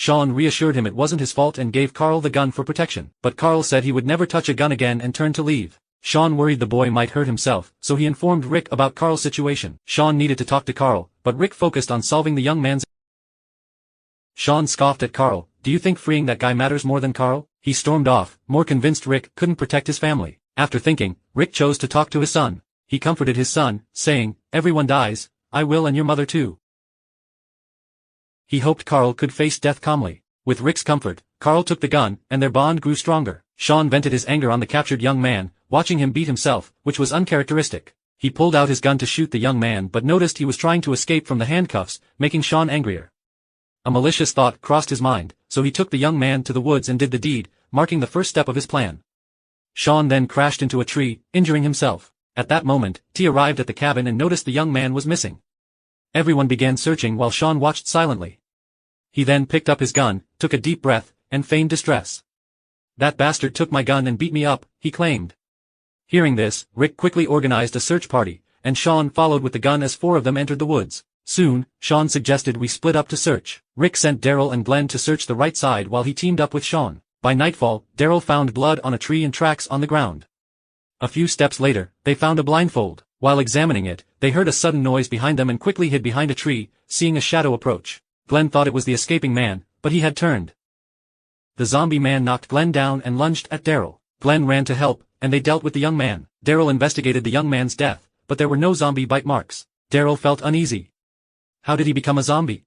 Sean reassured him it wasn't his fault and gave Carl the gun for protection. But Carl said he would never touch a gun again and turned to leave. Sean worried the boy might hurt himself, so he informed Rick about Carl's situation. Sean needed to talk to Carl, but Rick focused on solving the young man's. Sean scoffed at Carl. Do you think freeing that guy matters more than Carl? He stormed off, more convinced Rick couldn't protect his family. After thinking, Rick chose to talk to his son. He comforted his son, saying, everyone dies, I will and your mother too. He hoped Carl could face death calmly. With Rick's comfort, Carl took the gun, and their bond grew stronger. Sean vented his anger on the captured young man, watching him beat himself, which was uncharacteristic. He pulled out his gun to shoot the young man but noticed he was trying to escape from the handcuffs, making Sean angrier. A malicious thought crossed his mind, so he took the young man to the woods and did the deed, marking the first step of his plan. Sean then crashed into a tree, injuring himself. At that moment, T arrived at the cabin and noticed the young man was missing. Everyone began searching while Sean watched silently. He then picked up his gun, took a deep breath, and feigned distress. That bastard took my gun and beat me up, he claimed. Hearing this, Rick quickly organized a search party, and Sean followed with the gun as 4 of them entered the woods. Soon, Sean suggested we split up to search. Rick sent Daryl and Glenn to search the right side while he teamed up with Sean. By nightfall, Daryl found blood on a tree and tracks on the ground. A few steps later, they found a blindfold. While examining it, they heard a sudden noise behind them and quickly hid behind a tree, seeing a shadow approach. Glenn thought it was the escaping man, but he had turned. The zombie man knocked Glenn down and lunged at Daryl. Glenn ran to help, and they dealt with the young man. Daryl investigated the young man's death, but there were no zombie bite marks. Daryl felt uneasy. How did he become a zombie?